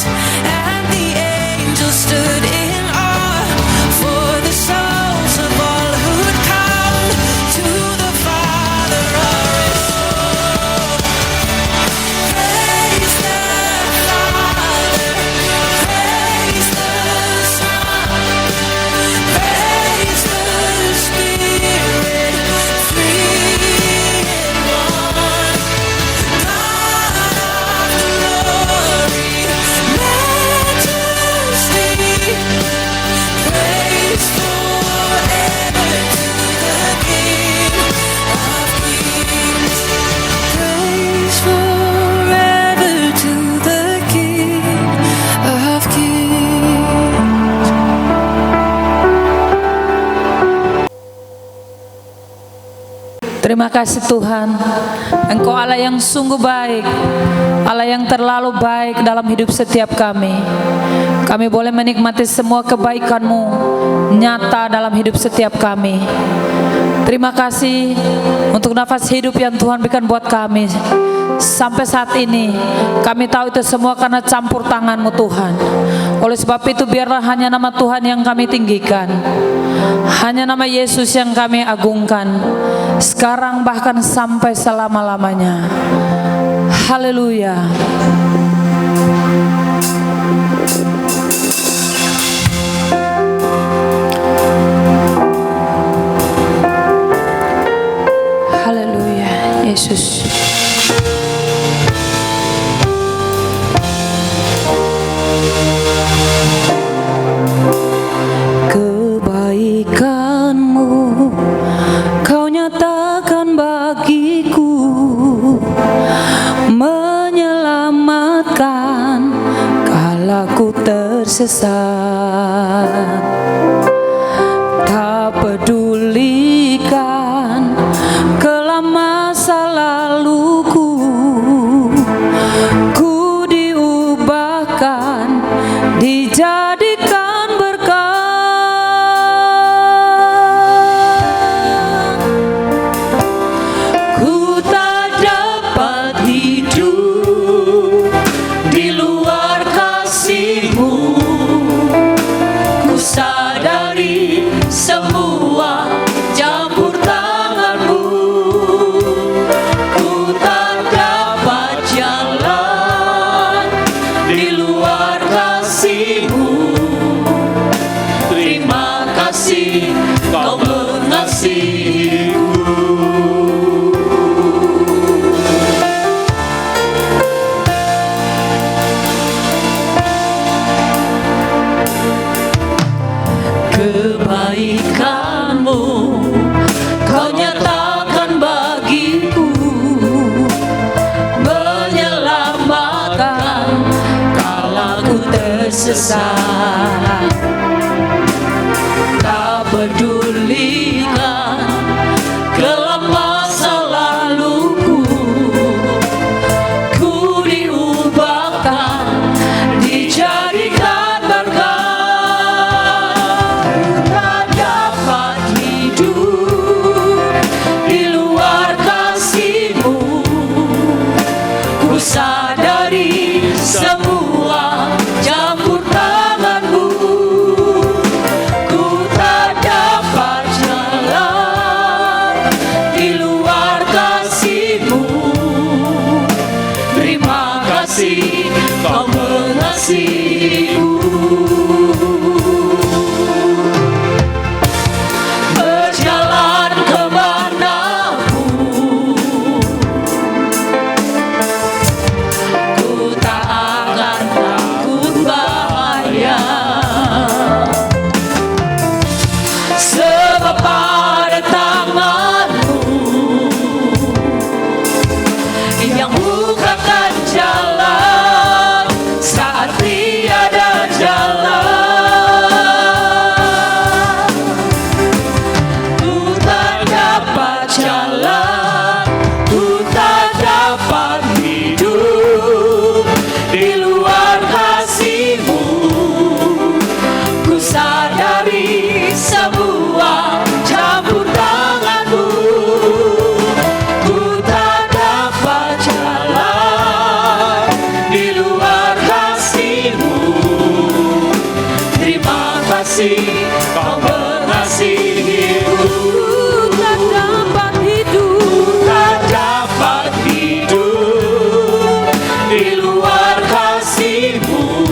and the angels stood in awe, for the souls of all who'd come to the Father are restored. Praise the Father, praise the Son, praise the Spirit, three in one. God of glory, majesty, praise forever to the King of Kings. Praise forever to the King of Kings. Terima kasih Tuhan, Engkau Allah yang sungguh baik, Allah yang terlalu baik dalam hidup setiap kami. Kami boleh menikmati semua kebaikan-Mu nyata dalam hidup setiap kami. Terima kasih untuk nafas hidup yang Tuhan berikan buat kami. Sampai saat ini kami tahu itu semua karena campur tangan-Mu Tuhan. Oleh sebab itu biarlah hanya nama Tuhan yang kami tinggikan, hanya nama Yesus yang kami agungkan, sekarang bahkan sampai selama-lamanya. Haleluya. Haleluya, Yesus. Kebaikan-Mu Kau nyatakan bagiku, menyelamatkan kala ku tersesat. Tak pedulikan kelam masa laluku, ku diubahkan, dijadikan berkat. Ku tak dapat hidup di luar kasih-Mu. Ku sadari semua campur tangan-Mu. Ku tak dapat jalan di luar kasih-Mu. Terima kasih Kau mengasihiku. Kebaikan-Mu Kau nyatakan bagiku, menyelamatkan kala ku tersesat. Tak pedulikan kelam masa laluku, ku diubahkan, dijadikan berkat. Tak dapat hidup di luar kasih-Mu. Ku sadari semua campur tangan-Mu. Ku tak dapat jalan di luar kasih-Mu. Terima kasih Kau mengasihi. kasih, Kau mengasihiku. Tak dapat hidup, Tak dapat hidup di luar kasih-Mu.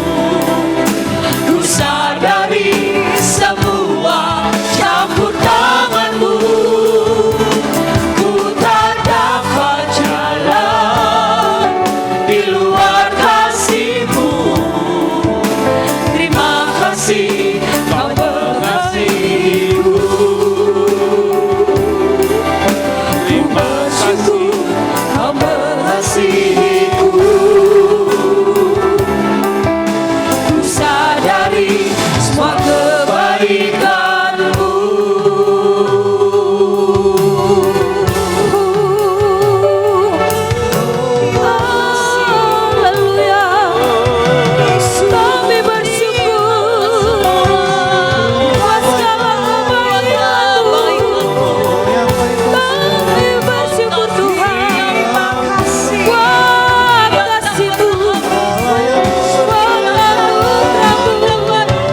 Ku sadari semua campur tangan-Mu. Ku tak dapat jalan di luar kasih-Mu. Terima kasih Kau mengasihiku. Terima kasih Kau mengasihiku. Ku sadari semua kebaikan-Mu. haleluya. Kami bersyukur atas segala kebaikan-Mu. Kami bersyukur Tuhan, buat kasih-Mu, buat anugerah-Mu.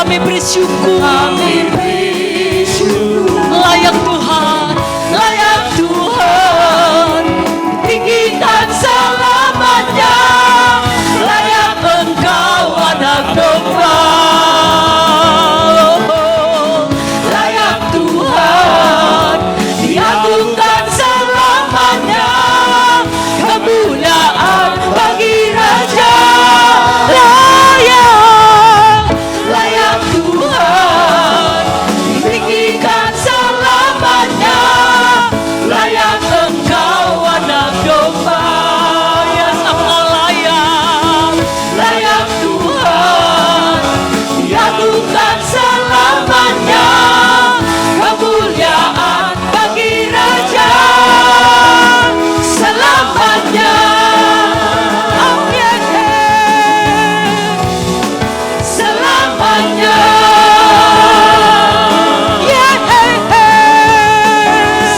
Kami bersyukur. Layak Tuhan, layak Tuhan. Tinggikan selamanya. Layak Engkau anak domba. Layak Tuhan, diagungkan selamanya. Kemuliaan bagi Raja. Layak Tuhan, ditinggikan selamanya. Layak Engkau anak domba. Ya sama layak. Layak Tuhan, diagungkan selamanya. Kemuliaan bagi Raja selamanya. Oh yeah, selamanya. Yeah,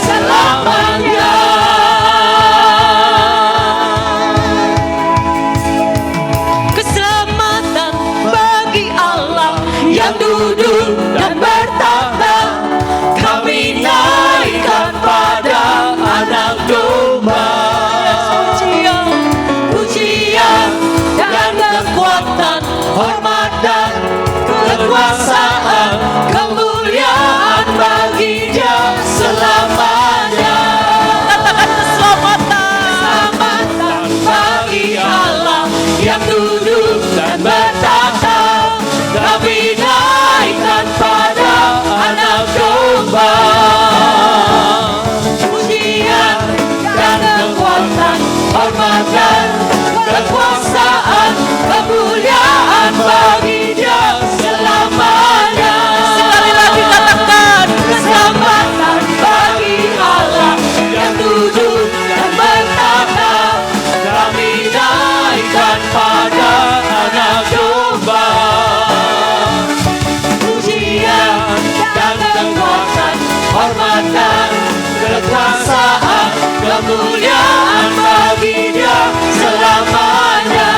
selamanya. Keselamatan bagi Allah yang duduk dan bertahta. Kami naikkan pada anak domba. Pujian dan kekuatan, hormat dan kekuasaan, kemuliaan bagi Dia selamanya. Katakan keselamatan bagi Allah yang duduk dan bertahta. Kami naikkan pada anak domba. Pujian dan kekuatan, hormat dan kekuasaan, kemuliaan bagi Dia selamanya. Sekali lagi katakan, keselamatan bagi Allah yang duduk dan bertahta. Kami naikkan pada anak domba. Pujian dan kekuatan, hormat dan kekuasaan, kemuliaan bagi Dia selamanya.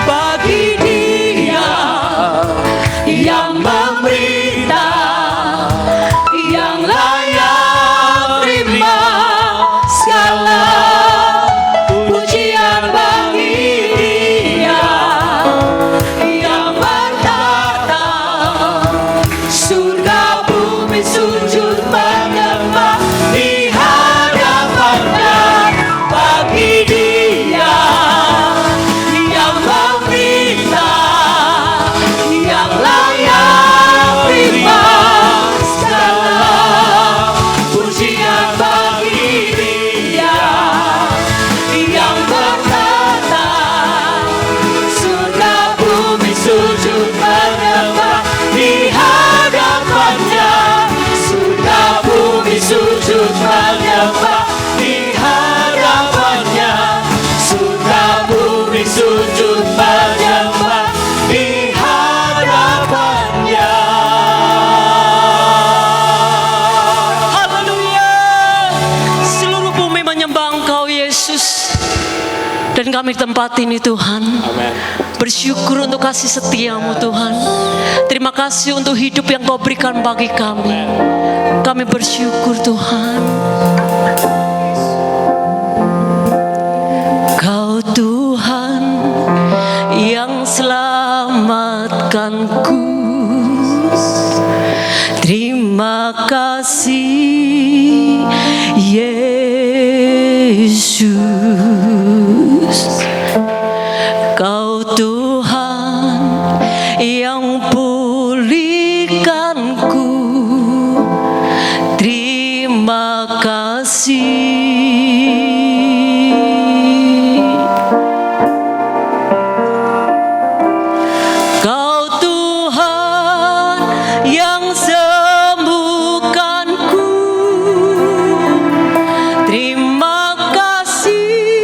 Bagi Dia yang memerintah, yang layak terima segala pujian bagi Dia yang bertahta. Surga bumi sujud menyembah di hadapannya. Bagi Dia yang memerintah, yang layak terima segala pujian bagi Dia yang bertahta. Surga bumi sujud menyembah di hadapannya. Surga bumi sujud menyembah di hadapannya. Surga bumi sujud menyembah di hadapannya. Haleluya. Seluruh bumi menyembah Engkau Yesus. Dan kami tempat ini Tuhan. Bersyukur untuk kasih setiamu Tuhan. Terima kasih untuk hidup yang Kau berikan bagi kami. Kami bersyukur Tuhan. Kau Tuhan yang selamatkanku. Terima kasih Yesus. Kau Tuhan yang pulihkanku. Terima kasih. Kau Tuhan yang sembuhkanku. Terima kasih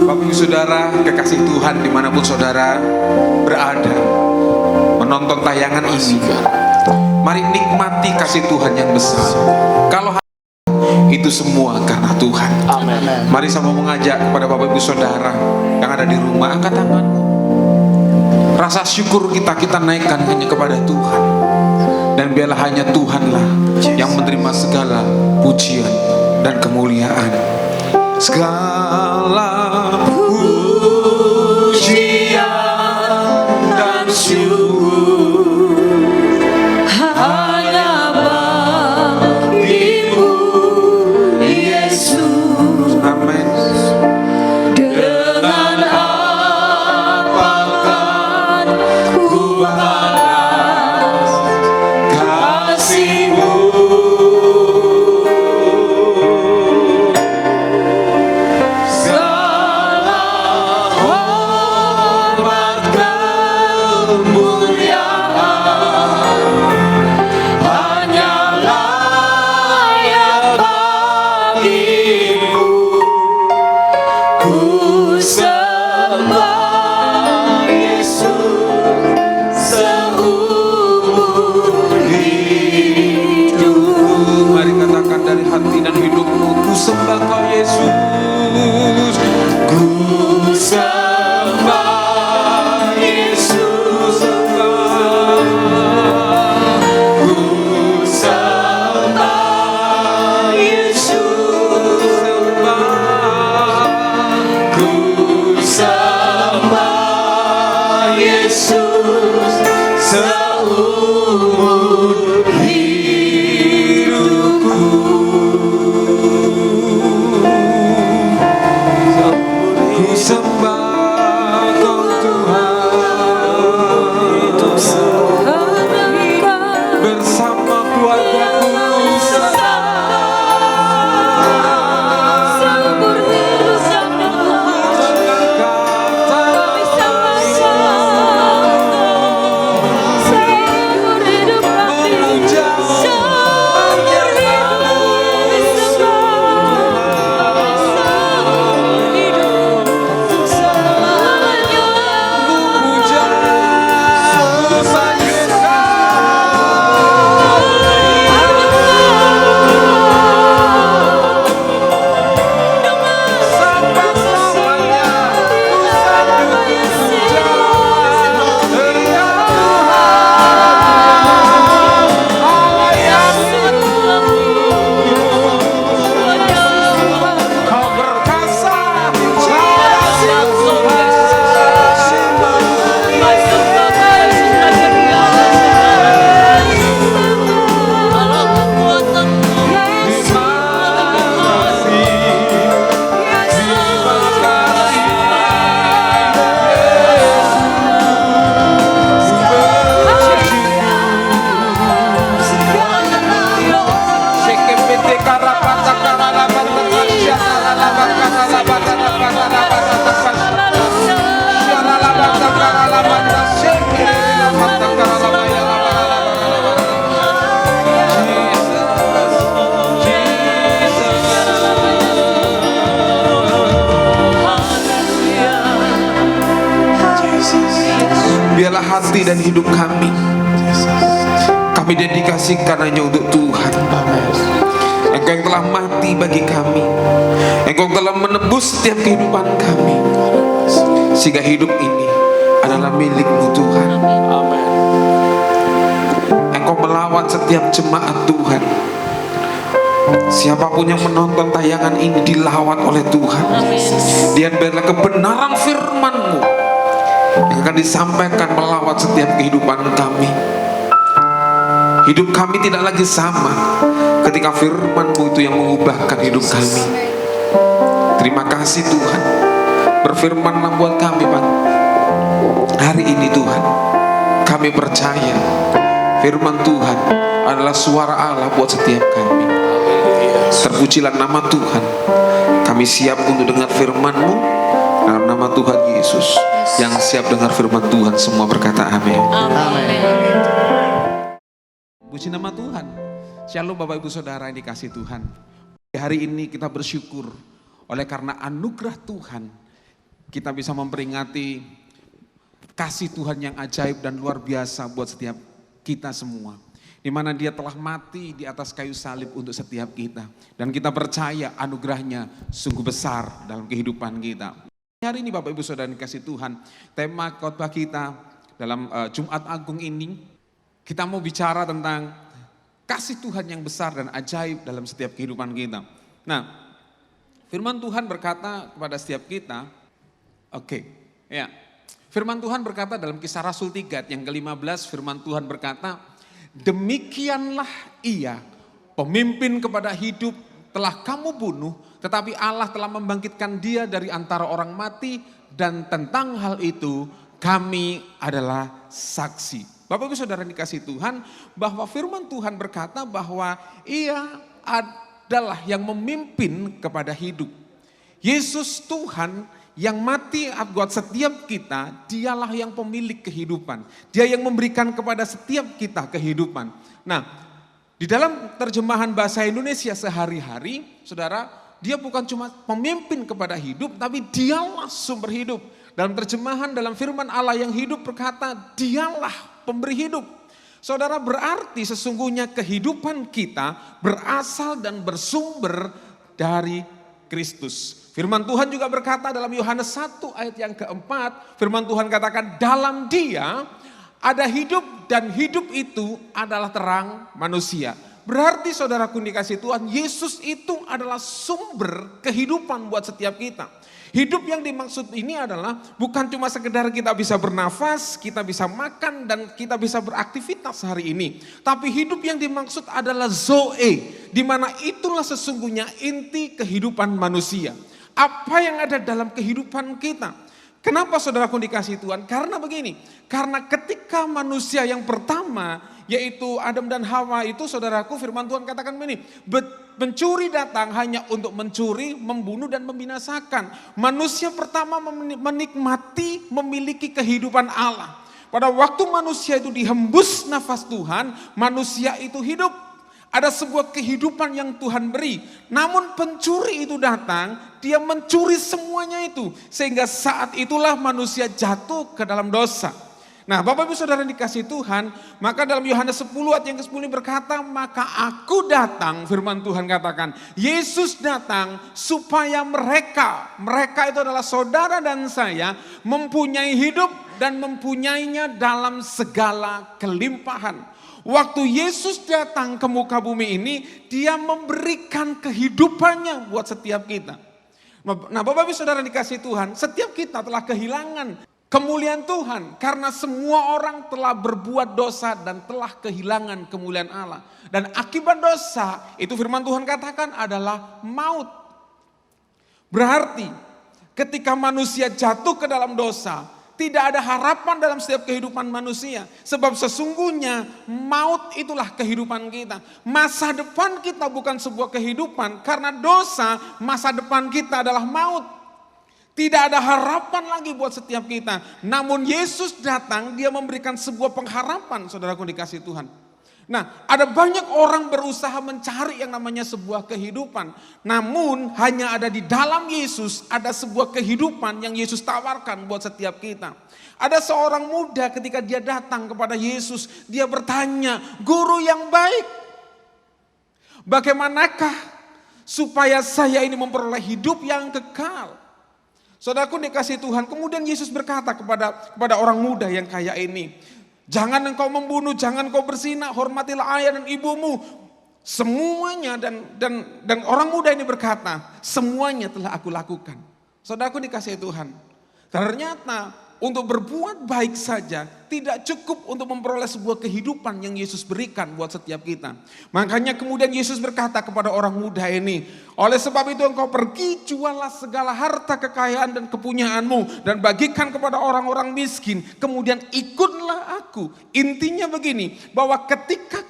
Bapak Ibu Saudara, kekasih Tuhan dimanapun saudara berada menonton tayangan ini, mari nikmati kasih Tuhan yang besar. Kalau itu semua karena Tuhan. Amin. Mari sama mengajak kepada Bapak Ibu Saudara yang ada di rumah, angkat tanganmu. Rasa syukur kita naikkan hanya kepada Tuhan. Dan biarlah hanya Tuhanlah yang menerima segala pujian dan kemuliaan. Segala pujian dan syukur Hanya bagimu, Yesus. amin. Dengan apakah ku balas kasih-Mu? Segala hormat kemuliaan hanya layak bagimu. Ku sembah Yesus seumur hidup. Mari katakan dari hati dan hidupmu, ku sembah Kau Yesus. Ku sembah Yesus, ku sembah Yesus, ku sembah Yesus seumur hidupku. Ku sembah Kau Tuhan, bersama keluargaku. Biarlah hati dan hidup kami dedikasikan hanya untuk Tuhan. Engkau yang telah mati bagi kami, Engkau yang telah menebus setiap kehidupan kami, sehingga hidup ini adalah milik-Mu Tuhan. Engkau melawat setiap jemaat Tuhan. Siapapun yang menonton tayangan ini dilawat oleh Tuhan. Dan biarlah kebenaran firman-Mu yang akan disampaikan melawat setiap kehidupan kami. Hidup kami tidak lagi sama ketika firman-Mu itu yang mengubahkan hidup kami. Terima kasih Tuhan. Berfirmanlah buat kami Pak. Hari ini Tuhan, kami percaya firman Tuhan adalah suara Allah buat setiap kami. Terpujilah nama Tuhan. Kami siap untuk dengar firman-Mu dalam nama Tuhan Yesus. Yang siap dengar firman Tuhan semua berkata amin. Amin. Puji nama Tuhan. Shalom Bapak Ibu Saudara yang dikasihi Tuhan. Hari ini kita bersyukur oleh karena anugerah Tuhan kita bisa memperingati kasih Tuhan yang ajaib dan luar biasa buat setiap kita semua. Di mana Dia telah mati di atas kayu salib untuk setiap kita. Dan kita percaya anugerahnya sungguh besar dalam kehidupan kita. Hari ini Bapak Ibu Saudara yang dikasihi Tuhan, tema khotbah kita dalam Jumat Agung ini, kita mau bicara tentang kasih Tuhan yang besar dan ajaib dalam setiap kehidupan kita. Nah, firman Tuhan berkata kepada setiap kita, firman Tuhan berkata dalam Kisah Rasul 3 yang ke-15, firman Tuhan berkata, demikianlah ia, pemimpin kepada hidup telah kamu bunuh, tetapi Allah telah membangkitkan dia dari antara orang mati, dan tentang hal itu kami adalah saksi. Bapak Ibu Saudara dikasihi Tuhan, bahwa firman Tuhan berkata bahwa Ia adalah yang memimpin kepada hidup. Yesus Tuhan yang mati buat setiap kita, Dialah yang pemilik kehidupan. Dia yang memberikan kepada setiap kita kehidupan. Nah, di dalam terjemahan bahasa Indonesia sehari-hari, Saudara, Dia bukan cuma pemimpin kepada hidup, tapi Dialah sumber hidup. Dalam terjemahan dalam firman Allah yang hidup berkata, Dialah pemberi hidup. Saudara, berarti sesungguhnya kehidupan kita berasal dan bersumber dari Kristus. Firman Tuhan juga berkata dalam Yohanes 1 ayat yang keempat, firman Tuhan katakan dalam Dia ada hidup dan hidup itu adalah terang manusia. Berarti saudaraku dikasihi Tuhan, Yesus itu adalah sumber kehidupan buat setiap kita. Hidup yang dimaksud ini adalah bukan cuma sekedar kita bisa bernafas, kita bisa makan dan kita bisa beraktivitas hari ini. Tapi hidup yang dimaksud adalah Zoe, di mana itulah sesungguhnya inti kehidupan manusia. Apa yang ada dalam kehidupan kita. Kenapa saudaraku dikasihi Tuhan? Karena begini, karena ketika manusia yang pertama yaitu Adam dan Hawa itu, saudaraku, firman Tuhan katakan begini, pencuri datang hanya untuk mencuri, membunuh dan membinasakan. Manusia pertama menikmati, memiliki kehidupan Allah. Pada waktu manusia itu dihembus nafas Tuhan, manusia itu hidup. Ada sebuah kehidupan yang Tuhan beri. Namun pencuri itu datang, dia mencuri semuanya itu. Sehingga saat itulah manusia jatuh ke dalam dosa. Nah, Bapak Ibu Saudara dikasihi Tuhan, maka dalam Yohanes 10 ayat yang ke-10 berkata, maka aku datang, firman Tuhan katakan, Yesus datang supaya mereka itu adalah saudara dan saya, mempunyai hidup dan mempunyainya dalam segala kelimpahan. Waktu Yesus datang ke muka bumi ini, Dia memberikan kehidupannya buat setiap kita. Nah, Bapak Ibu Saudara dikasihi Tuhan, setiap kita telah kehilangan kemuliaan Tuhan karena semua orang telah berbuat dosa dan telah kehilangan kemuliaan Allah. Dan akibat dosa itu firman Tuhan katakan adalah maut. Berarti ketika manusia jatuh ke dalam dosa, tidak ada harapan dalam setiap kehidupan manusia. Sebab sesungguhnya maut itulah kehidupan kita. Masa depan kita bukan sebuah kehidupan, karena dosa masa depan kita adalah maut. Tidak ada harapan lagi buat setiap kita. Namun Yesus datang, Dia memberikan sebuah pengharapan, saudaraku dikasihi Tuhan. Nah, ada banyak orang berusaha mencari yang namanya sebuah kehidupan. Namun hanya ada di dalam Yesus ada sebuah kehidupan yang Yesus tawarkan buat setiap kita. Ada seorang muda ketika dia datang kepada Yesus, dia bertanya, guru yang baik, bagaimanakah supaya saya ini memperoleh hidup yang kekal? Saudaraku dikasihi Tuhan, kemudian Yesus berkata kepada orang muda yang kaya ini, jangan engkau membunuh, jangan engkau berzina, hormatilah ayah dan ibumu. Semuanya dan orang muda ini berkata, semuanya telah aku lakukan. Saudaraku dikasihi Tuhan, ternyata untuk berbuat baik saja tidak cukup untuk memperoleh sebuah kehidupan yang Yesus berikan buat setiap kita. Makanya kemudian Yesus berkata kepada orang muda ini, oleh sebab itu engkau pergi, jualah segala harta kekayaan dan kepunyaanmu dan bagikan kepada orang-orang miskin, kemudian ikutlah aku. Intinya begini, bahwa ketika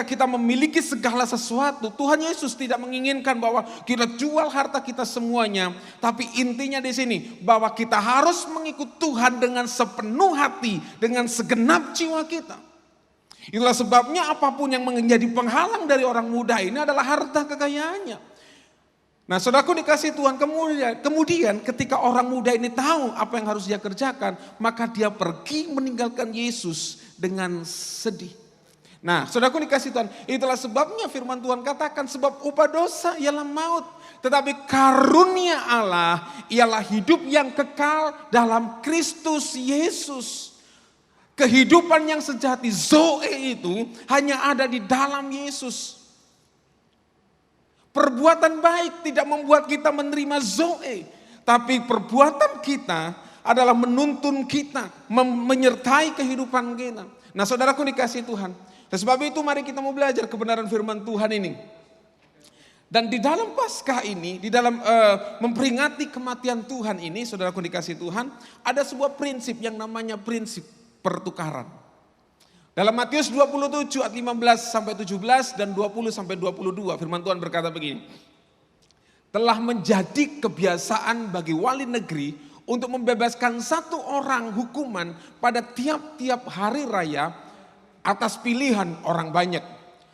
kita memiliki segala sesuatu, Tuhan Yesus tidak menginginkan bahwa kita jual harta kita semuanya, tapi intinya di sini bahwa kita harus mengikut Tuhan dengan sepenuh hati, dengan segenap jiwa kita. Itulah sebabnya apapun yang menjadi penghalang dari orang muda ini adalah harta kekayaannya. Nah, saudaraku dikasih Tuhan, kemudian ketika orang muda ini tahu apa yang harus dia kerjakan, maka dia pergi meninggalkan Yesus dengan sedih. Nah, saudaraku dikasih Tuhan, itulah sebabnya firman Tuhan katakan, sebab upah dosa ialah maut, tetapi karunia Allah ialah hidup yang kekal dalam Kristus Yesus. Kehidupan yang sejati, Zoe itu hanya ada di dalam Yesus. Perbuatan baik tidak membuat kita menerima Zoe, tapi perbuatan kita adalah menuntun kita, menyertai kehidupan kita. Nah, saudaraku dikasih Tuhan, sebab itu mari kita mau belajar kebenaran firman Tuhan ini. Dan di dalam Paskah ini, di dalam memperingati kematian Tuhan ini, saudaraku dikasih Tuhan, ada sebuah prinsip yang namanya prinsip pertukaran. Dalam Matius 27 ayat 15 sampai 17 dan 20 sampai 22 firman Tuhan berkata begini. Telah menjadi kebiasaan bagi wali negeri untuk membebaskan satu orang hukuman pada tiap-tiap hari raya atas pilihan orang banyak.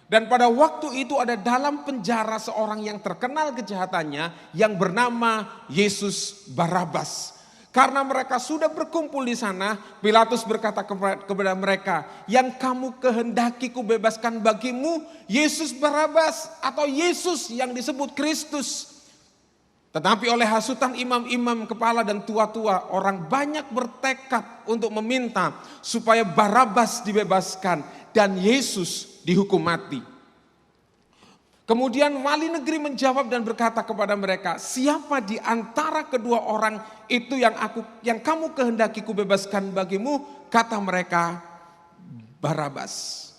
Dan pada waktu itu ada dalam penjara seorang yang terkenal kejahatannya yang bernama Yesus Barabas. Karena mereka sudah berkumpul di sana, Pilatus berkata kepada mereka, yang kamu kehendaki ku bebaskan bagimu, Yesus Barabas atau Yesus yang disebut Kristus. Tetapi oleh hasutan imam-imam kepala dan tua-tua, orang banyak bertekad untuk meminta supaya Barabas dibebaskan dan Yesus dihukum mati. Kemudian wali negeri menjawab dan berkata kepada mereka, siapa di antara kedua orang itu yang kamu kehendaki ku bebaskan bagimu? Kata mereka, Barabas.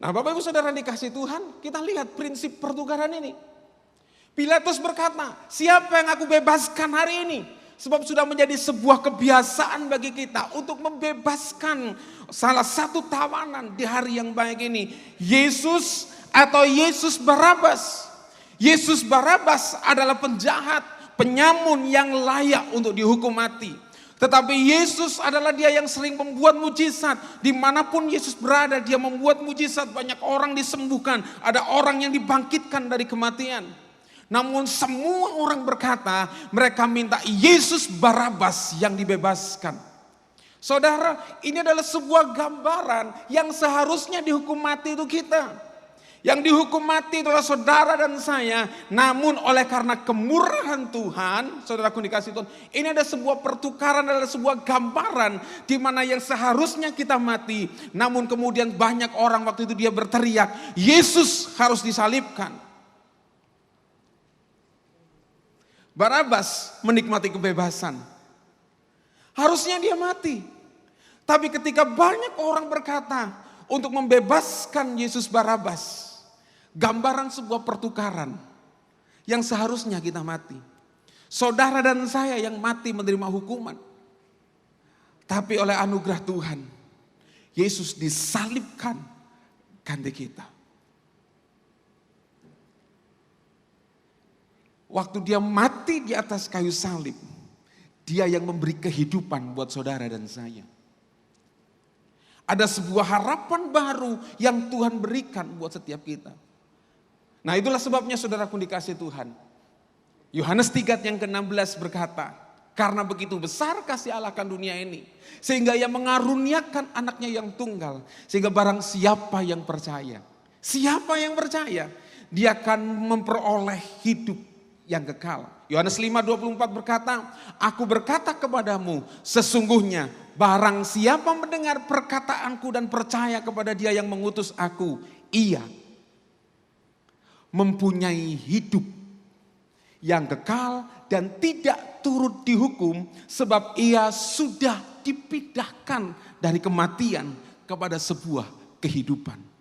Nah, Bapak Ibu Saudara dikasih Tuhan, kita lihat prinsip pertukaran ini. Pilatus berkata, siapa yang aku bebaskan hari ini? Sebab sudah menjadi sebuah kebiasaan bagi kita untuk membebaskan salah satu tawanan di hari yang baik ini. Yesus atau Yesus Barabas. Yesus Barabas adalah penjahat, penyamun yang layak untuk dihukum mati. Tetapi Yesus adalah dia yang sering membuat mujizat. Dimanapun Yesus berada, dia membuat mujizat. Banyak orang disembuhkan, ada orang yang dibangkitkan dari kematian. Namun semua orang berkata mereka minta Yesus Barabas yang dibebaskan. Saudara, ini adalah sebuah gambaran yang seharusnya dihukum mati itu kita. Yang dihukum mati itulah saudara dan saya. Namun oleh karena kemurahan Tuhan, saudaraku dikasih Tuhan, ini ada sebuah pertukaran, adalah sebuah gambaran di mana yang seharusnya kita mati. Namun kemudian banyak orang waktu itu dia berteriak, Yesus harus disalibkan. Barabas menikmati kebebasan. Harusnya dia mati. Tapi ketika banyak orang berkata untuk membebaskan Yesus Barabas, gambaran sebuah pertukaran yang seharusnya kita mati. Saudara dan saya yang mati menerima hukuman. Tapi oleh anugerah Tuhan, Yesus disalibkan ganti kita. Waktu dia mati di atas kayu salib, dia yang memberi kehidupan buat saudara dan saya. Ada sebuah harapan baru yang Tuhan berikan buat setiap kita. Nah, itulah sebabnya saudaraku dikasih Tuhan. Yohanes 3 yang ke-16 berkata, karena begitu besar kasih Allah akan dunia ini, sehingga ia mengaruniakan anaknya yang tunggal, sehingga barang siapa yang percaya, dia akan memperoleh hidup yang kekal. Yohanes 5:24 berkata, aku berkata kepadamu, sesungguhnya barang siapa mendengar perkataanku dan percaya kepada dia yang mengutus aku, ia mempunyai hidup yang kekal dan tidak turut dihukum, sebab ia sudah dipindahkan dari kematian kepada sebuah kehidupan.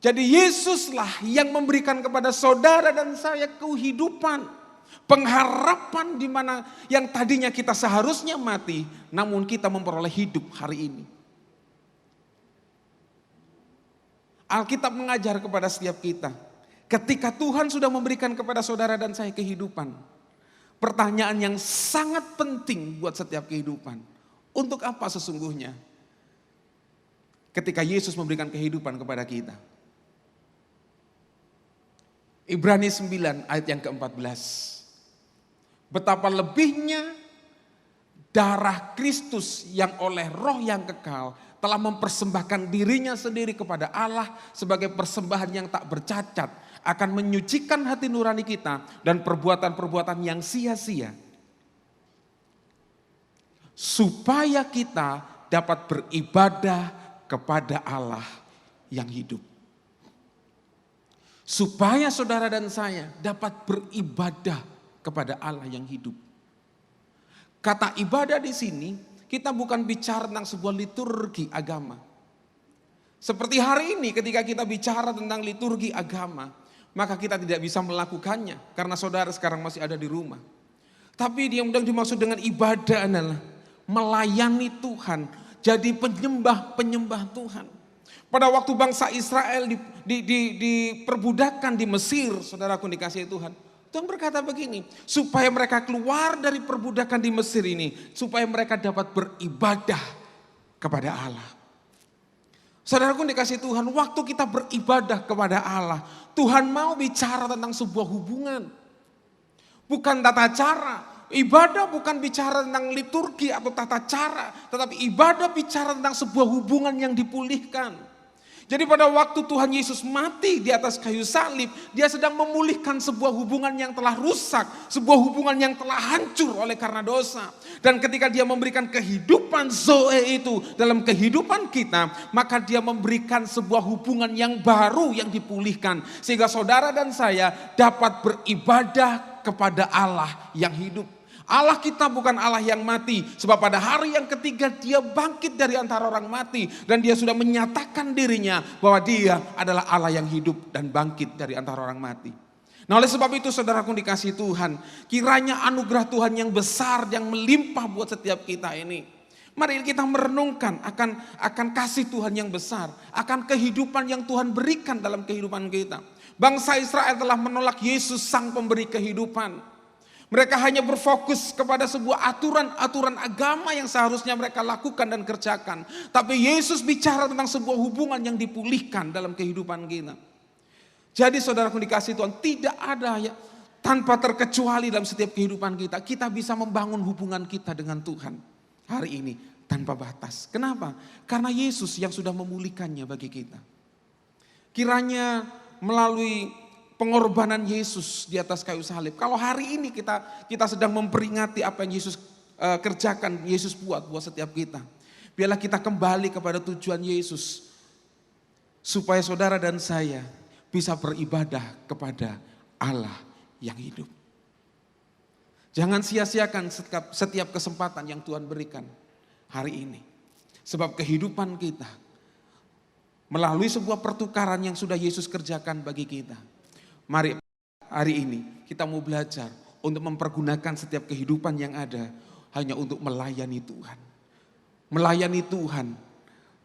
Jadi Yesuslah yang memberikan kepada saudara dan saya kehidupan, pengharapan di mana yang tadinya kita seharusnya mati, namun kita memperoleh hidup hari ini. Alkitab mengajar kepada setiap kita, ketika Tuhan sudah memberikan kepada saudara dan saya kehidupan, pertanyaan yang sangat penting buat setiap kehidupan, Untuk apa sesungguhnya ketika Yesus memberikan kehidupan kepada kita? Ibrani 9 ayat yang ke-14. Betapa lebihnya darah Kristus yang oleh roh yang kekal telah mempersembahkan dirinya sendiri kepada Allah sebagai persembahan yang tak bercacat, akan menyucikan hati nurani kita dan perbuatan-perbuatan yang sia-sia, supaya kita dapat beribadah kepada Allah yang hidup. Supaya saudara dan saya dapat beribadah kepada Allah yang hidup. Kata ibadah di sini, kita bukan bicara tentang sebuah liturgi agama. Seperti hari ini ketika kita bicara tentang liturgi agama, maka kita tidak bisa melakukannya karena saudara sekarang masih ada di rumah. Tapi yang dimaksud dengan ibadah adalah melayani Tuhan, jadi penyembah Tuhan. Pada waktu bangsa Israel diperbudakan di Mesir, saudaraku dikasihi Tuhan. Tuhan berkata begini, supaya mereka keluar dari perbudakan di Mesir ini, supaya mereka dapat beribadah kepada Allah. Saudaraku dikasihi Tuhan, waktu kita beribadah kepada Allah, Tuhan mau bicara tentang sebuah hubungan. Bukan tata cara. Ibadah bukan bicara tentang liturgi atau tata cara, tetapi ibadah bicara tentang sebuah hubungan yang dipulihkan. Jadi pada waktu Tuhan Yesus mati di atas kayu salib, dia sedang memulihkan sebuah hubungan yang telah rusak, sebuah hubungan yang telah hancur oleh karena dosa. Dan ketika dia memberikan kehidupan Zoe itu dalam kehidupan kita, maka dia memberikan sebuah hubungan yang baru yang dipulihkan. Sehingga saudara dan saya dapat beribadah kepada Allah yang hidup. Allah kita bukan Allah yang mati, sebab pada hari yang ketiga dia bangkit dari antara orang mati dan dia sudah menyatakan dirinya bahwa dia adalah Allah yang hidup dan bangkit dari antara orang mati. Nah oleh sebab itu saudaraku dikasihi Tuhan, kiranya anugerah Tuhan yang besar yang melimpah buat setiap kita ini. Mari kita merenungkan akan kasih Tuhan yang besar, akan kehidupan yang Tuhan berikan dalam kehidupan kita. Bangsa Israel telah menolak Yesus sang pemberi kehidupan. Mereka hanya berfokus kepada sebuah aturan-aturan agama yang seharusnya mereka lakukan dan kerjakan. Tapi Yesus bicara tentang sebuah hubungan yang dipulihkan dalam kehidupan kita. Jadi saudaraku dikasihi Tuhan, tidak ada ya tanpa terkecuali dalam setiap kehidupan kita. Kita bisa membangun hubungan kita dengan Tuhan hari ini tanpa batas. Kenapa? Karena Yesus yang sudah memulihkannya bagi kita. Kiranya melalui pengorbanan Yesus di atas kayu salib. Kalau hari ini kita sedang memperingati apa yang Yesus kerjakan, Yesus buat setiap kita. Biarlah kita kembali kepada tujuan Yesus. Supaya saudara dan saya bisa beribadah kepada Allah yang hidup. Jangan sia-siakan setiap kesempatan yang Tuhan berikan hari ini. Sebab kehidupan kita melalui sebuah pertukaran yang sudah Yesus kerjakan bagi kita. Mari hari ini kita mau belajar untuk mempergunakan setiap kehidupan yang ada hanya untuk melayani Tuhan. Melayani Tuhan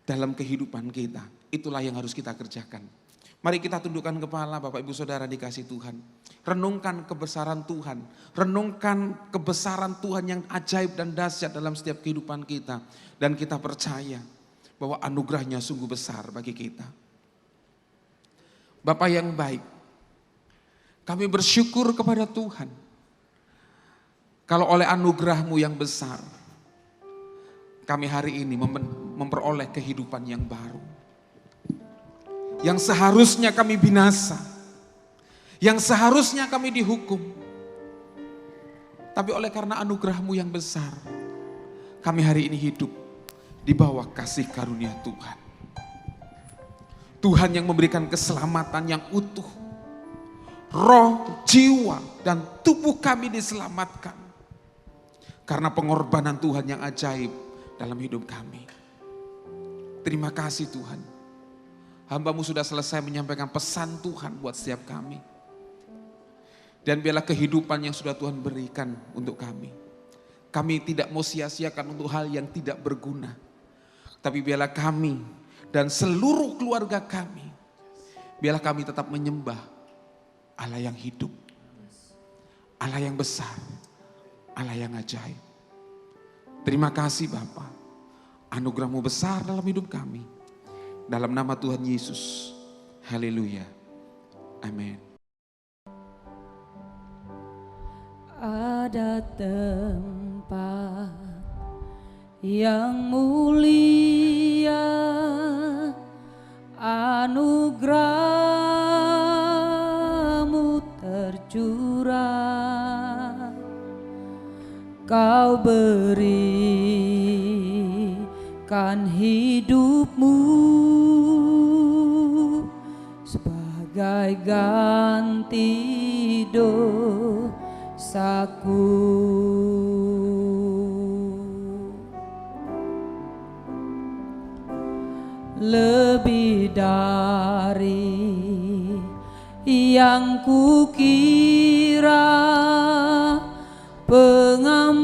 dalam kehidupan kita. Itulah yang harus kita kerjakan. Mari kita tundukkan kepala Bapak Ibu Saudara dikasih Tuhan. Renungkan kebesaran Tuhan. Renungkan kebesaran Tuhan yang ajaib dan dahsyat dalam setiap kehidupan kita. Dan kita percaya bahwa anugerahnya sungguh besar bagi kita. Bapa yang baik, kami bersyukur kepada Tuhan. Kalau oleh anugerah-Mu yang besar, kami hari ini memperoleh kehidupan yang baru. Yang seharusnya kami binasa. Yang seharusnya kami dihukum. Tapi oleh karena anugerah-Mu yang besar, kami hari ini hidup di bawah kasih karunia Tuhan. Tuhan yang memberikan keselamatan yang utuh. Roh, jiwa, dan tubuh kami diselamatkan. Karena pengorbanan Tuhan yang ajaib dalam hidup kami. Terima kasih Tuhan. Hamba-Mu sudah selesai menyampaikan pesan Tuhan buat setiap kami. Dan biarlah kehidupan yang sudah Tuhan berikan untuk kami. Kami tidak mau sia-siakan untuk hal yang tidak berguna. Tapi biarlah kami dan seluruh keluarga kami, biarlah kami tetap menyembah Allah yang hidup, Allah yang besar, Allah yang ajaib. Terima kasih Bapa, anugerah-Mu besar dalam hidup kami. Dalam nama Tuhan Yesus, haleluya, amin. Ada tempat yang mulia, anugerah-Mu tercurah, Kau berikan hidup-Mu sebagai ganti dosaku. Lebih dari yang kukira, pengampunan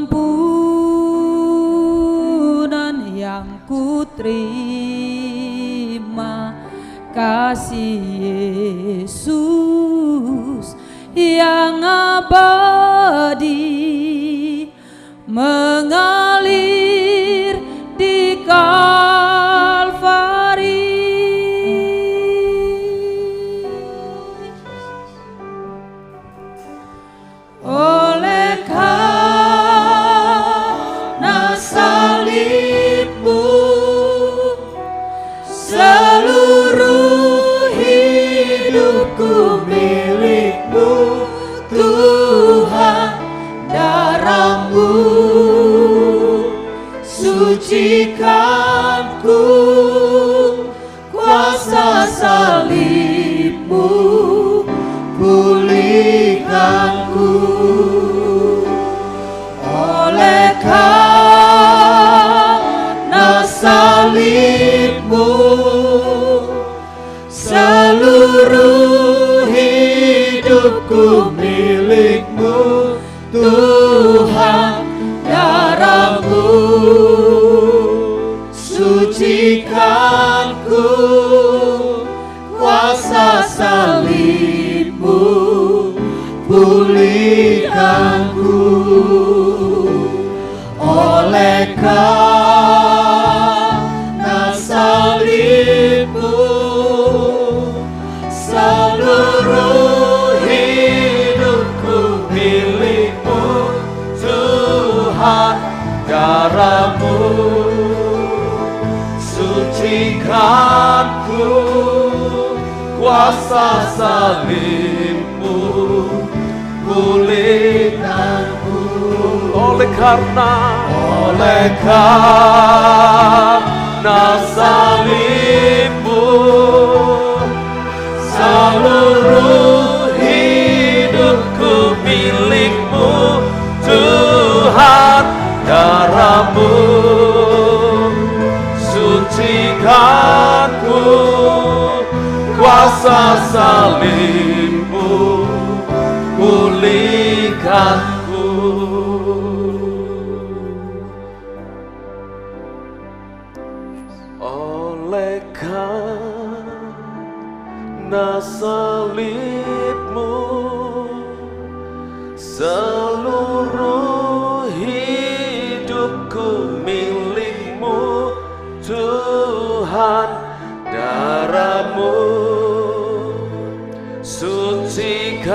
yang kuterima, kasih Yesus yang abadi mengalir di Kalvari. Oleh karena salib-Mu, seluruh hidupku milik-Mu, Tuhan. Darah-Mu sucikanku, kuasa salib-Mu pulihkanku. Oleh karena salib-Mu, seluruh hidupku milik-Mu, Tuhan. Darah-Mu sucikanku, kuasa salib-Mu pulihkanku. Oleh karena salib-Mu, seluruh hidupku milik-Mu, Tuhan. Darah-Mu sucikanku, kuasa salib-Mu pulihkanku. Oleh karena salib-Mu, seluruh hidupku milik-Mu, Tuhan. Darah-Mu sucikanku, kuasa salib-Mu pulihkanku. Oleh karena salib-Mu, seluruh hidupku milik-Mu, Tuhan. Darah-Mu sucikanku,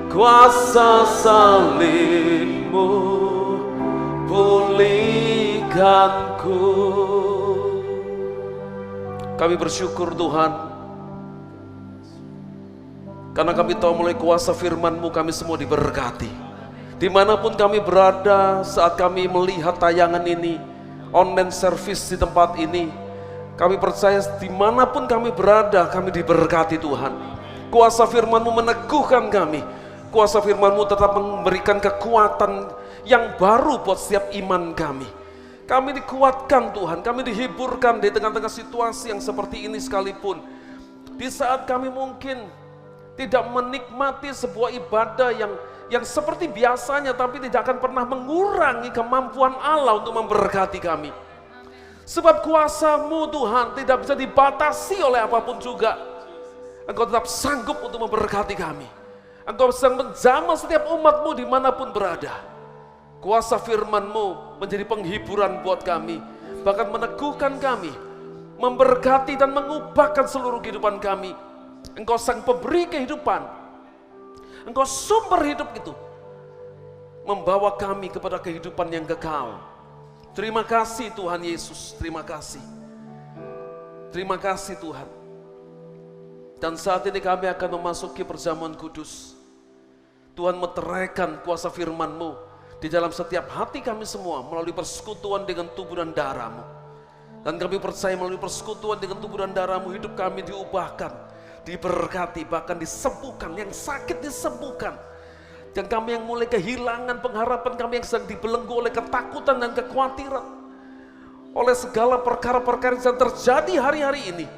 kuasa salib-Mu pulihkanku. Kami bersyukur Tuhan, karena kami tahu melalui kuasa firman-Mu kami semua diberkati. Dimanapun kami berada saat kami melihat tayangan ini, online service di tempat ini, kami percaya dimanapun kami berada kami diberkati Tuhan. Kuasa firman-Mu meneguhkan kami. Kuasa firman-Mu tetap memberikan kekuatan yang baru buat setiap iman kami. Kami dikuatkan Tuhan, kami dihiburkan di tengah-tengah situasi yang seperti ini sekalipun. Di saat kami mungkin tidak menikmati sebuah ibadah yang seperti biasanya, tapi tidak akan pernah mengurangi kemampuan Allah untuk memberkati kami. Sebab kuasa-Mu Tuhan tidak bisa dibatasi oleh apapun juga. Engkau tetap sanggup untuk memberkati kami. Engkau sedang menjamah setiap umat-Mu dimanapun berada. Kuasa firman-Mu menjadi penghiburan buat kami, bahkan meneguhkan kami, memberkati dan mengubahkan seluruh kehidupan kami. Engkau sang pemberi kehidupan, Engkau sumber hidup itu, membawa kami kepada kehidupan yang kekal. Terima kasih Tuhan Yesus, terima kasih. Terima kasih Tuhan. Dan saat ini kami akan memasuki perjamuan kudus. Tuhan meteraikan kuasa firman-Mu di dalam setiap hati kami semua melalui persekutuan dengan tubuh dan darah-Mu. Dan kami percaya melalui persekutuan dengan tubuh dan darah-Mu hidup kami diubahkan, diberkati, bahkan disembuhkan, yang sakit disembuhkan. Dan kami yang mulai kehilangan pengharapan, kami yang sedang dibelenggu oleh ketakutan dan kekhawatiran, oleh segala perkara-perkara yang sedang terjadi hari-hari ini,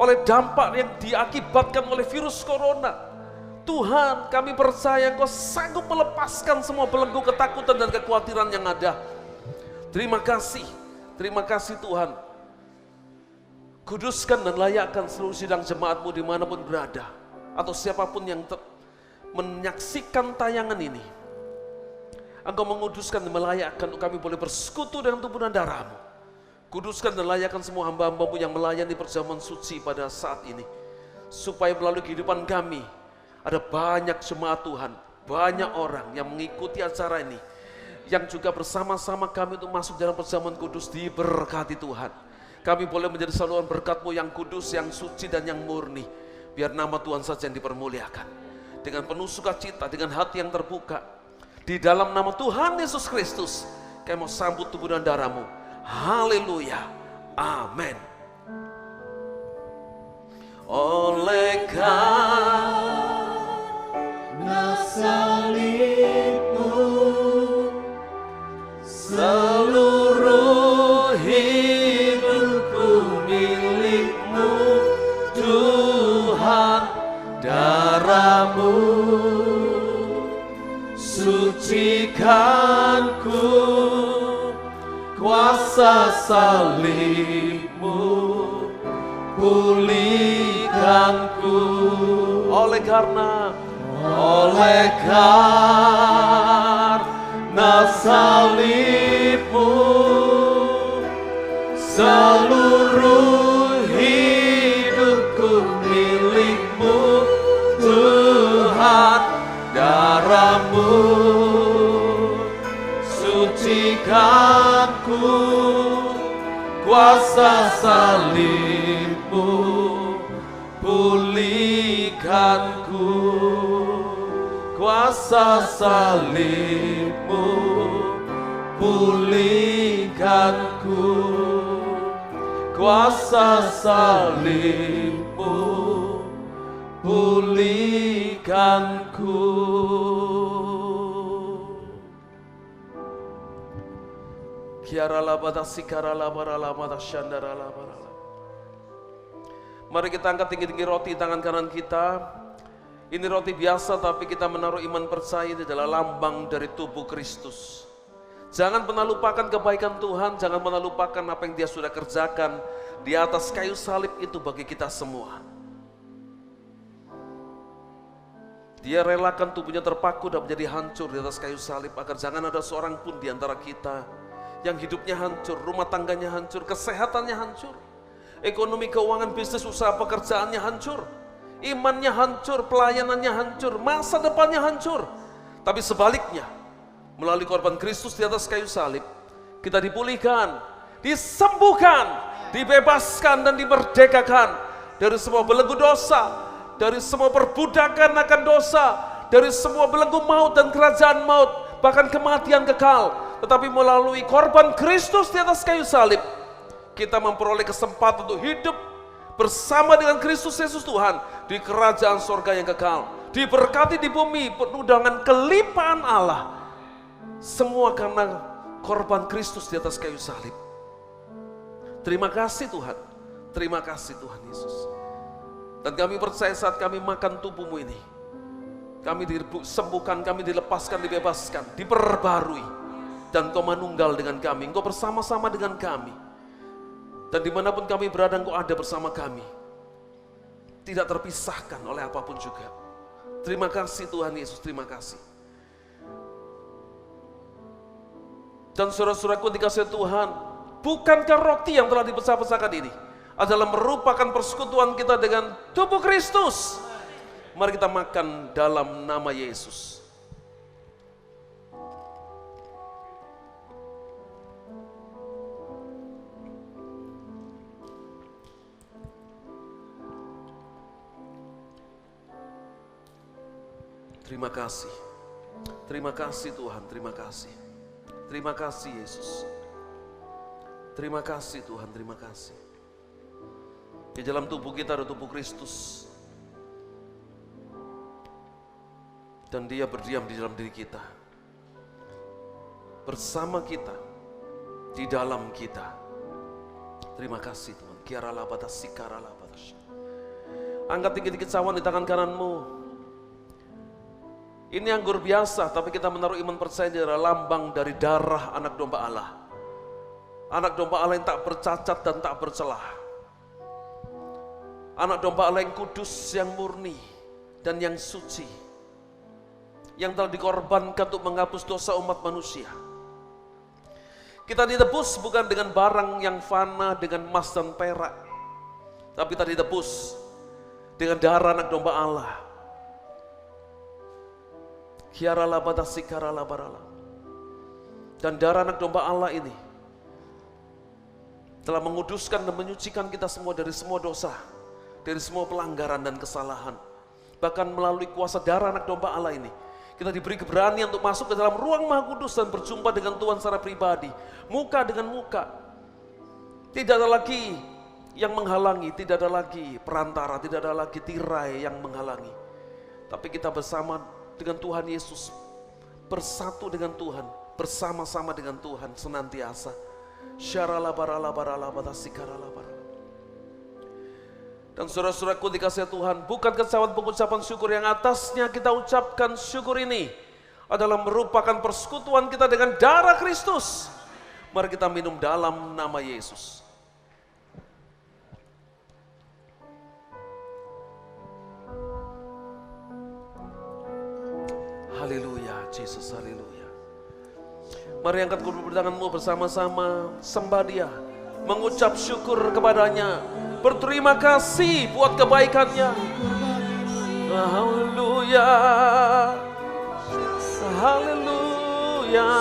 oleh dampak yang diakibatkan oleh virus corona. Tuhan, kami percaya Engkau sanggup melepaskan semua belenggu ketakutan dan kekhawatiran yang ada. Terima kasih Tuhan. Kuduskan dan layakkan seluruh sidang jemaat-Mu dimanapun berada, atau siapapun yang menyaksikan tayangan ini. Engkau menguduskan dan melayakkan untuk kami boleh bersekutu dengan tubuh dan darah-Mu. Kuduskan dan layakkan semua hamba-hamba-Mu yang melayani perjamuan suci pada saat ini, supaya melalui kehidupan kami ada banyak jemaat Tuhan, banyak orang yang mengikuti acara ini, yang juga bersama-sama kami untuk masuk dalam perjamuan kudus. Diberkati Tuhan. Kami boleh menjadi saluran berkat-Mu yang kudus, yang suci dan yang murni. Biar nama Tuhan saja yang dipermuliakan. Dengan penuh sukacita, dengan hati yang terbuka, di dalam nama Tuhan Yesus Kristus, kami mau sambut tubuh dan darah-Mu. Haleluya. Amin. Oleh karena salib-Mu, seluruh hidupku milik-Mu, Tuhan. Darah-Mu sucikanku, kuasa salib-Mu pulihkanku. Oleh karena salib-Mu, seluruh hidupku milik-Mu, Tuhan. Darah-Mu sucikanku, kuasa salib-Mu pulihkanku, kuasa salib-Mu pulihkanku, kuasa salib-Mu pulihkanku. Mari kita angkat tinggi-tinggi roti tangan kanan kita. Ini roti biasa, tapi kita menaruh iman percaya ini adalah lambang dari tubuh Kristus. Jangan pernah lupakan kebaikan Tuhan, jangan pernah lupakan apa yang Dia sudah kerjakan di atas kayu salib itu bagi kita semua. Dia relakan tubuhnya terpaku dan menjadi hancur di atas kayu salib, agar jangan ada seorang pun di antara kita yang hidupnya hancur, rumah tangganya hancur, kesehatannya hancur, ekonomi, keuangan, bisnis, usaha, pekerjaannya hancur, imannya hancur, pelayanannya hancur, masa depannya hancur. Tapi sebaliknya, melalui korban Kristus di atas kayu salib, kita dipulihkan, disembuhkan, dibebaskan dan dimerdekakan dari semua belenggu dosa, dari semua perbudakan akan dosa, dari semua belenggu maut dan kerajaan maut, bahkan kematian kekal. Tetapi melalui korban Kristus di atas kayu salib, kita memperoleh kesempatan untuk hidup bersama dengan Kristus Yesus Tuhan di kerajaan sorga yang kekal, diberkati di bumi penuh dengan kelimpahan Allah. Semua karena korban Kristus di atas kayu salib. Terima kasih Tuhan, terima kasih Tuhan Yesus. Dan kami percaya saat kami makan tubuh-Mu ini, kami disembuhkan, kami dilepaskan, dibebaskan, diperbarui. Dan Engkau manunggal dengan kami, Engkau bersama-sama dengan kami. Dan dimanapun kami berada, Engkau ada bersama kami. Tidak terpisahkan oleh apapun juga. Terima kasih Tuhan Yesus, terima kasih. Dan saudara-saudaraku dikasihi Tuhan, bukankah roti yang telah dipecah-pecahkan ini adalah merupakan persekutuan kita dengan tubuh Kristus? Mari kita makan dalam nama Yesus. Terima kasih. Terima kasih Tuhan, terima kasih. Terima kasih Yesus. Terima kasih Tuhan, terima kasih. Di dalam tubuh kita ada tubuh Kristus. Dan Dia berdiam di dalam diri kita. Bersama kita. Di dalam kita. Terima kasih Tuhan. Kiara labata sikara labata. Angkat tinggi-tinggi cawan di tangan kananmu. Ini anggur biasa, tapi kita menaruh iman percaya adalah lambang dari darah anak domba Allah. Anak domba Allah yang tak bercacat dan tak bercelah. Anak domba Allah yang kudus, yang murni, dan yang suci. Yang telah dikorbankan untuk menghapus dosa umat manusia. Kita ditebus bukan dengan barang yang fana, dengan emas dan perak. Tapi kita ditebus dengan darah anak domba Allah. Kiarala batasi karala barala. Dan darah anak domba Allah ini telah menguduskan dan menyucikan kita semua dari semua dosa, dari semua pelanggaran dan kesalahan. Bahkan melalui kuasa darah anak domba Allah ini, kita diberi keberanian untuk masuk ke dalam ruang Maha Kudus dan berjumpa dengan Tuhan secara pribadi, muka dengan muka. Tidak ada lagi yang menghalangi, tidak ada lagi perantara, tidak ada lagi tirai yang menghalangi. Tapi kita bersama dengan Tuhan Yesus, bersatu dengan Tuhan, bersama-sama dengan Tuhan senantiasa. Dan saudara-saudaraku dikasihi Tuhan, bukan kesalahan pengucapan syukur yang atasnya kita ucapkan syukur ini adalah merupakan persekutuan kita dengan darah Kristus. Mari kita minum dalam nama Yesus. Haleluya, Yesus, haleluya. Mari angkat kedua tanganmu bersama-sama, sembah Dia, mengucap syukur kepadanya, berterima kasih buat kebaikannya. Haleluya, haleluya,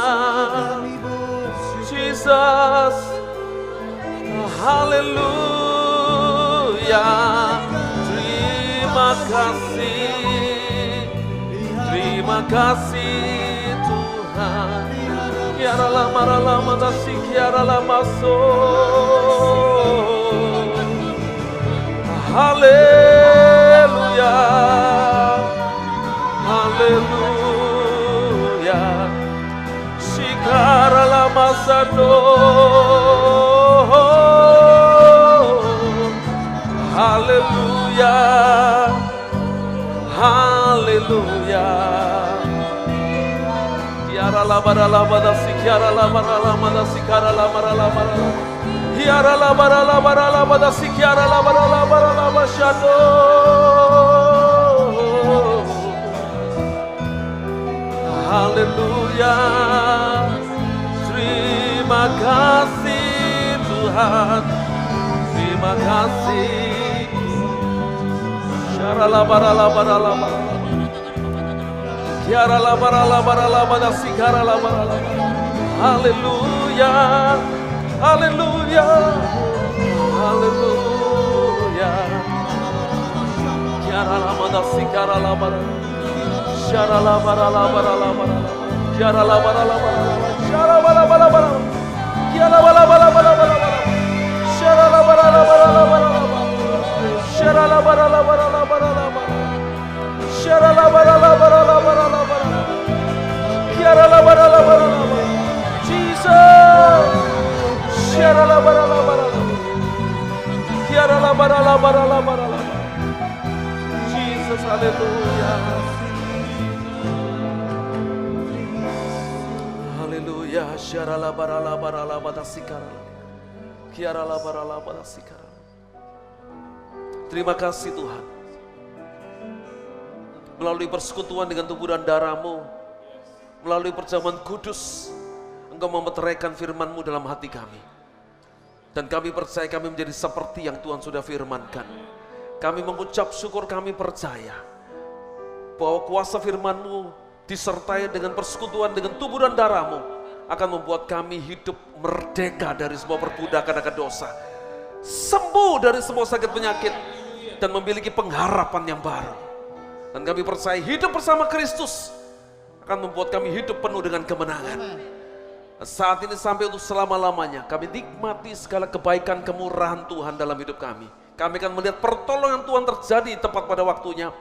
Jesus, haleluya, terima kasih. Terima kasih Tuhan. Kiara lama lama dasi kiara lama so. Haleluya. Haleluya. Shikara lama sado. Haleluya. Haleluya. Kiara labara labada sikiara labara labada sikara labara labara. Kiara labara labara labada sikiara labara labara labara shado. Haleluya. Terima kasih Tuhan. Terima kasih. Kiara labara labara labara. Kiara labara labara labara sikara labara labara. Haleluya. Haleluya. Haleluya. Kiara labara sikara labara. Kiara labara labara labara. Kiara labara labara. Kiara labara labara. Kiara labara labara. Kiara labara labara labara. Shara la bara la bara la bara la bara. Shara la bara la bara la bara la bara. Kiara la bara la bara la bara. Jesus. Shara la bara la bara la. Kiara la bara la bara la bara la. Jesus, hallelujah. Hallelujah. Shara la bara la bara la bara sikara. Kiara la bara la bara sikara. Terima kasih Tuhan. Melalui persekutuan dengan tubuh dan darah-Mu, melalui perjamuan kudus, Engkau Engkau memeteraikan firman-Mu dalam hati kami. Dan kami percaya kami menjadi seperti yang Tuhan sudah firmankan. Kami mengucap syukur, kami percaya bahwa kuasa firman-Mu disertai dengan persekutuan dengan tubuh dan darah-Mu akan membuat kami hidup merdeka dari semua perbudakan akan dosa, sembuh dari semua sakit penyakit, dan memiliki pengharapan yang baru. Dan kami percaya hidup bersama Kristus akan membuat kami hidup penuh dengan kemenangan. Saat ini sampai untuk selama-lamanya kami nikmati segala kebaikan kemurahan Tuhan dalam hidup kami. Kami akan melihat pertolongan Tuhan terjadi tepat pada waktunya.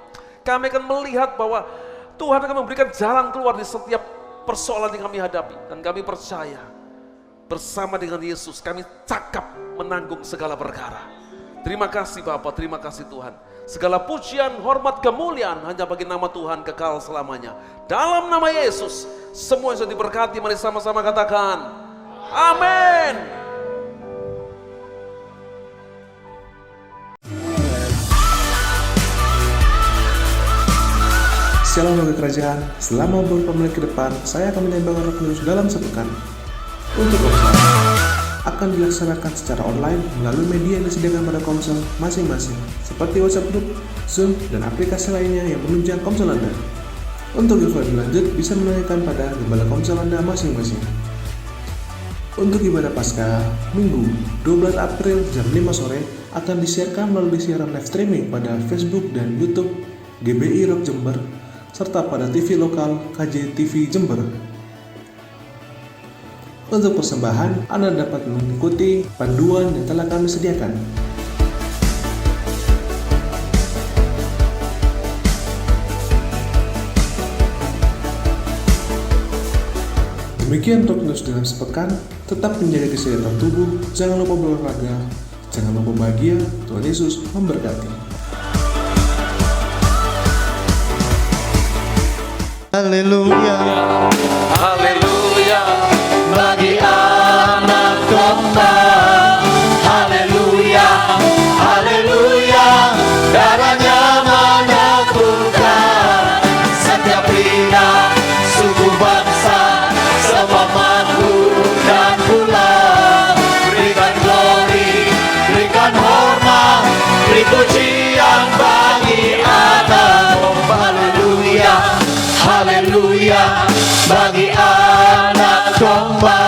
Kami akan melihat bahwa Tuhan akan memberikan jalan keluar di setiap persoalan yang kami hadapi. Dan kami percaya bersama dengan Yesus kami cakap menanggung segala perkara. Terima kasih Bapa, terima kasih Tuhan. Segala pujian, hormat, kemuliaan hanya bagi nama Tuhan kekal selamanya. Dalam nama Yesus, semua yang sudah diberkati, mari sama-sama katakan amin. Shalom bagi kerajaan, selama beberapa menit ke depan, saya akan menembakkan Roh Kudus dalam sepekan. Untuk komsel, akan dilaksanakan secara online melalui media yang disediakan pada komsel masing-masing, seperti WhatsApp Group, Zoom, dan aplikasi lainnya yang menunjang komsel Anda. Untuk info lebih lanjut, bisa menanyakan pada gembala komsel Anda masing-masing. Untuk ibadah Paskah, Minggu 12 April jam 5 sore akan disiarkan melalui siaran live streaming pada Facebook dan YouTube GBI Rock Jember, serta pada TV lokal KJTV Jember. Untuk persembahan, Anda dapat mengikuti panduan yang telah kami sediakan. Demikian Roh Kudus dalam sepekan, tetap menjaga kesehatan tubuh, jangan lupa berolahraga, jangan lupa bahagia, Tuhan Yesus memberkati. Haleluya, Haleluya. bagi anak domba. Haleluya, haleluya, darahnya menebuskan setiap lidah, suku bangsa, semua makhluk dan pulau. Berikan glory, berikan hormat, beri pujian bagi anak domba. Haleluya, haleluya, bagi anak domba.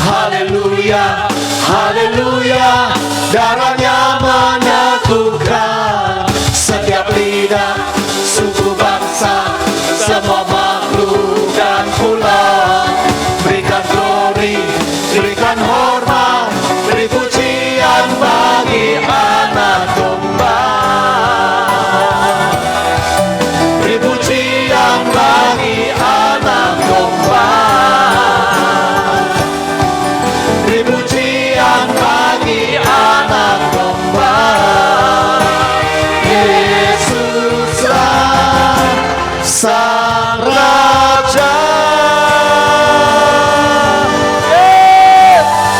Haleluya, haleluya, darahnya meneguhkan setiap lidah, suku bangsa, semua makhluk dan pulau. Berikan glory, berikan hormat, beri pujian bagi anak domba. Beri pujian bagi anak domba. Beri pujian bagi anak domba. Yesuslah Sang Raja.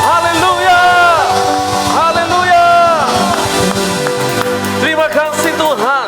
Haleluya, haleluya. Terima kasih Tuhan.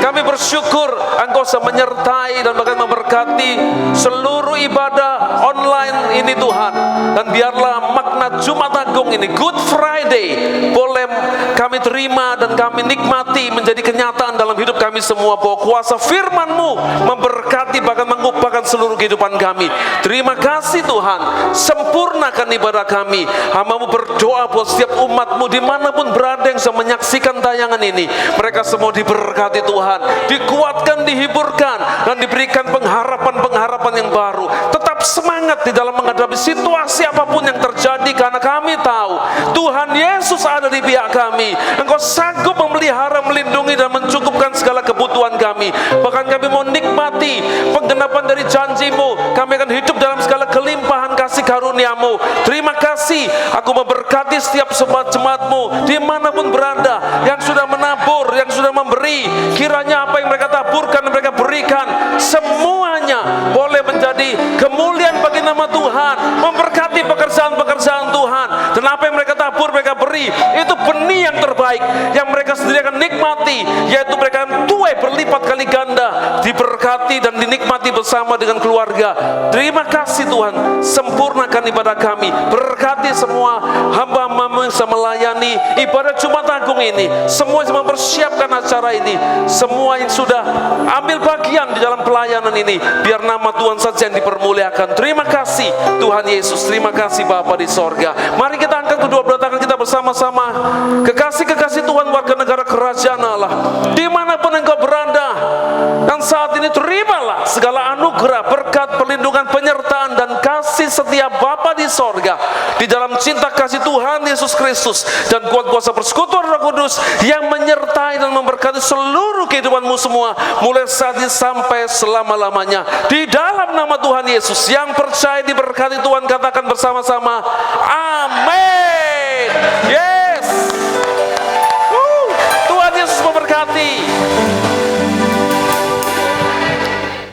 Kami bersyukur Engkau menyertai dan bahkan memberkati seluruh ibadah online ini Tuhan. Dan biarlah makna Jumat Agung ini, Good Friday, boleh kami terima dan kami nikmati menjadi kenyataan dalam hidup kami semua, bahwa kuasa firman-Mu memberkati bahkan mengubahkan seluruh kehidupan kami. Terima kasih Tuhan, sempurnakan ibadah kami. Hamba-Mu berdoa buat setiap umat-Mu dimanapun berada yang sedang menyaksikan tayangan ini, mereka semua diberkati Tuhan, dikuatkan, dihiburkan, dan diberikan pengharapan-pengharapan yang baru. Tetap semangat di dalam menghadapi situasi apapun yang terjadi, karena kami tahu Tuhan Yesus ada di pihak kami. Engkau sanggup memelihara, melindungi, dan mencukupkan segala kebutuhan kami. Bahkan kami mau nikmati penggenapan dari janji-Mu. Kami akan hidup dalam segala kelimpahan kasih karunia-Mu. Terima kasih. Aku memberkati setiap jemaat-Mu dimanapun berada, yang sudah menabur, yang sudah memberi. Kiranya apa yang mereka taburkan, mereka berikan, semuanya boleh menjadi kemuliaan bagi nama Tuhan, memberkati pekerjaan-pekerjaan Tuhan. Dan apa yang mereka tabur, mereka beri, itu benih yang terbaik yang mereka sendiri akan nikmati, yaitu mereka akan tuai berlipat kali ganda, diberkati diberkati dan dinikmati bersama dengan keluarga. Terima kasih Tuhan, sempurnakan ibadah kami, berkati semua hamba-hamba yang sedang melayani ibadah Jumat Agung ini, semua yang mempersiapkan acara ini, semua yang sudah ambil bagian di dalam pelayanan ini, biar nama Tuhan saja yang dipermuliakan. Terima kasih Tuhan Yesus, terima kasih Bapa di sorga. Mari kita angkat kedua belah tangan kita bersama-sama. Kekasih-kekasih Tuhan, warga negara kerajaan Allah, dimanapun engkau berada, dan saat ini terimalah segala anugerah, berkat, perlindungan, penyertaan, dan kasih setiap Bapa di sorga, di dalam cinta kasih Tuhan Yesus Kristus dan kuat kuasa persekutuan Roh Kudus yang menyertai dan memberkati seluruh kehidupanmu semua, mulai saat ini sampai selama-lamanya. Di dalam nama Tuhan Yesus, yang percaya diberkati Tuhan katakan bersama-sama,